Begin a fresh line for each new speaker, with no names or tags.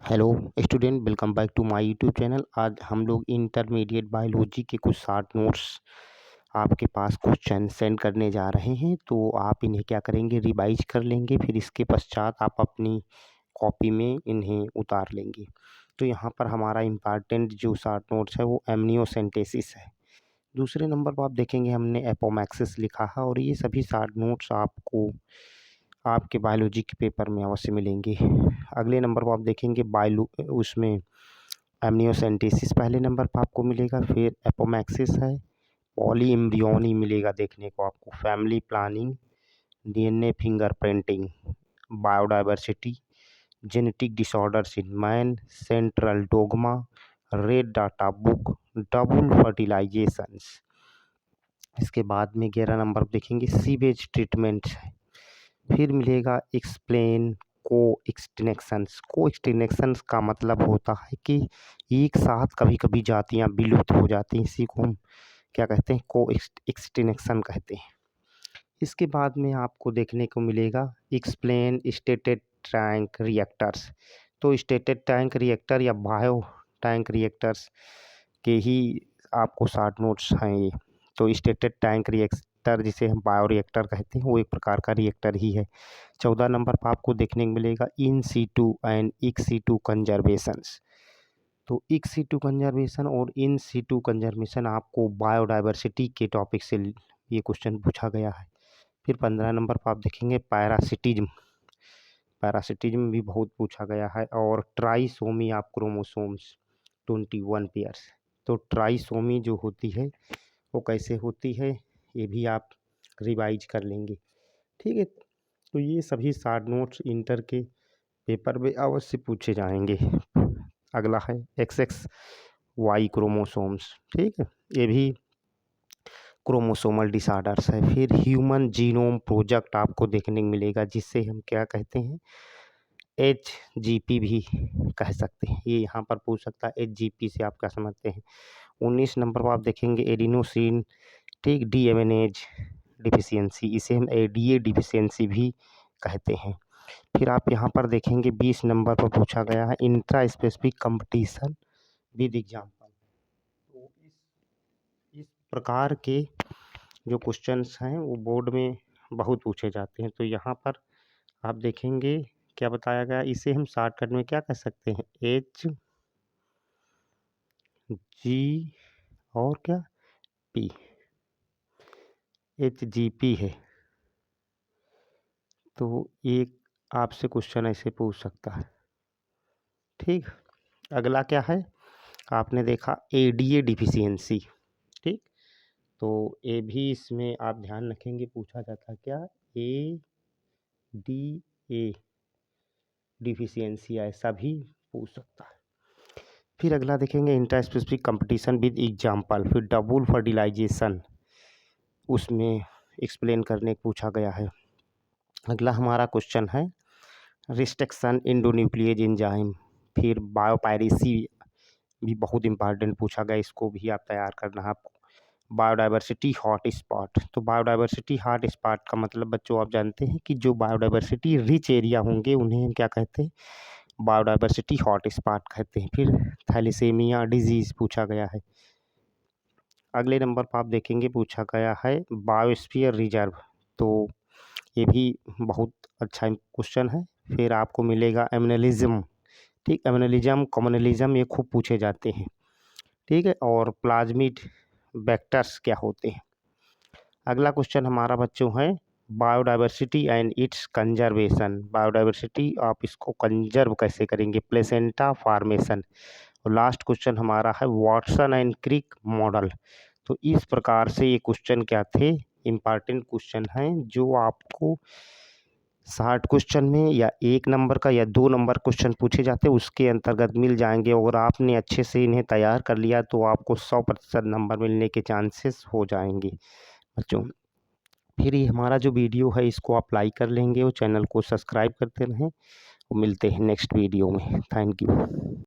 Hello student, welcome back to my YouTube channel. आज हम लोग इंटरमीडिएट बायोलॉजी के कुछ शॉर्ट नोट्स आपके पास क्वेश्चन सेंड करने जा रहे हैं। तो आप इन्हें क्या करेंगे, रिवाइज कर लेंगे, फिर इसके पश्चात आप अपनी कॉपी में इन्हें उतार लेंगे। तो यहाँ पर हमारा इम्पॉर्टेंट जो शॉर्ट नोट्स है वो एमनियोसेंटेसिस है। दूसरे नंबर पर आप देखेंगे हमने एपोमैक्सिस लिखा है, और ये सभी शॉर्ट नोट्स आपको आपके बायोलॉजी के पेपर में अवश्य मिलेंगे। अगले नंबर पर आप देखेंगे उसमें एमनियोसेंटेसिस पहले नंबर पर आपको मिलेगा, फिर एपोमैक्सिस है, पॉली एम्ब्रियोनी मिलेगा देखने को आपको, family planning, DNA fingerprinting, biodiversity, genetic disorders in man, central dogma, red data book, double fertilisations. इसके बाद में 11 नंबर पर देखेंगे सीवेज ट्रीटमेंट है। फिर मिलेगा एक्सप्लेन को एक्सटिंक्शंस का मतलब होता है कि एक साथ कभी कभी जातियां विलुप्त हो जाती हैं, इसी को हम क्या कहते हैं, को एक्सटिंक्शन कहते हैं। इसके बाद में आपको देखने को मिलेगा एक्सप्लेन स्टेटेड टैंक रिएक्टर्स। तो स्टेटेड टैंक रिएक्टर या बायो टैंक रिएक्टर्स के ही आपको शॉर्ट नोट्स हैं ये। तो स्टेटेड टैंक रिएक्टर जिसे हम बायो रिएक्टर कहते हैं वो एक प्रकार का रिएक्टर ही है। 14 नंबर पर आपको देखने को मिलेगा in situ and ex situ conservations. तो एक्स सीटू कंजर्वेशन और इन सीटू कंजर्वेशन आपको बायोडाइवर्सिटी के टॉपिक से ये क्वेश्चन पूछा गया है। फिर 15 नंबर पर आप देखेंगे पैरासिटिज्म भी बहुत पूछा गया है। और ट्राइसोमी ऑफ क्रोमोसोम्स 21 पेयर्स। तो ट्राइसोमी जो होती है वो कैसे होती है ये भी आप रिवाइज कर लेंगे, ठीक है। तो ये सभी शॉर्ट नोट्स इंटर के पेपर में अवश्य पूछे जाएंगे। अगला है XXY क्रोमोसोम्स, ठीक है, ये भी क्रोमोसोमल डिसऑर्डर्स है। फिर ह्यूमन जीनोम प्रोजेक्ट आपको देखने को मिलेगा, जिससे हम क्या कहते हैं, HGP भी कह सकते हैं। ये यहाँ पर पूछ सकता है HGP से आप क्या समझते हैं। 19 नंबर पर आप देखेंगे एडिनोसिन, ठीक, डीएमएनएज डिफिशियंसी, इसे हम ADA डिफिशियंसी भी कहते हैं। फिर आप यहाँ पर देखेंगे 20 नंबर पर पूछा गया है intra specific competition with example. तो इस प्रकार के जो क्वेश्चंस हैं वो बोर्ड में बहुत पूछे जाते हैं। तो यहाँ पर आप देखेंगे क्या बताया गया, इसे हम शॉर्टकट में क्या कह सकते हैं, HG और क्या P, HGP है। तो एक आपसे क्वेश्चन ऐसे पूछ सकता है, ठीक। अगला क्या है, आपने देखा ADA डिफिशियंसी, ठीक। तो ये भी इसमें आप ध्यान रखेंगे पूछा जाता है क्या, ADA डिफिशियंसी, ऐसा भी पूछ सकता है। फिर अगला देखेंगे inter specific competition with example. फिर डबल फर्टिलाइजेशन उसमें एक्सप्लेन करने को पूछा गया है। अगला हमारा क्वेश्चन है रिस्ट्रिक्शन एंडोन्यूक्लिएज एंजाइम। फिर बायोपायरेसी भी बहुत इंपॉर्टेंट पूछा गया, इसको भी आप तैयार करना है आपको। Biodiversity hot spot. तो बायोडाइवर्सिटी हॉट स्पॉट का मतलब बच्चों आप जानते हैं कि जो बायोडाइवर्सिटी रिच एरिया होंगे उन्हें हम क्या कहते हैं, बायोडाइवर्सिटी हॉट स्पॉट कहते हैं। फिर थैलेसेमिया डिजीज पूछा गया है। अगले नंबर पर आप देखेंगे पूछा गया है बायोस्फीयर रिजर्व। तो ये भी बहुत अच्छा क्वेश्चन है। फिर आपको मिलेगा एमिनलिज्म, ठीक, एमिनलिज्म कम्युनलिज्म ये खूब पूछे जाते हैं, ठीक है। और प्लाज्मिड वेक्टर्स क्या होते हैं। अगला क्वेश्चन हमारा बच्चों है biodiversity and it's conservation. Biodiversity आप इसको कंजर्व कैसे करेंगे, प्लेसेंटा फॉर्मेशन। और लास्ट क्वेश्चन हमारा है वाटसन एंड क्रिक मॉडल। तो इस प्रकार से ये क्वेश्चन क्या थे, इम्पॉर्टेंट क्वेश्चन हैं जो आपको 60 क्वेश्चन में या 1 नंबर का या 2 नंबर क्वेश्चन पूछे जाते हैं उसके अंतर्गत मिल जाएंगे। और आपने अच्छे से इन्हें तैयार कर लिया तो आपको 100% नंबर मिलने के चांसेस हो जाएंगे बच्चों। फिर ये हमारा जो वीडियो है इसको आप लाइक कर लेंगे और चैनल को सब्सक्राइब करते रहें। मिलते हैं नेक्स्ट वीडियो में। Thank you.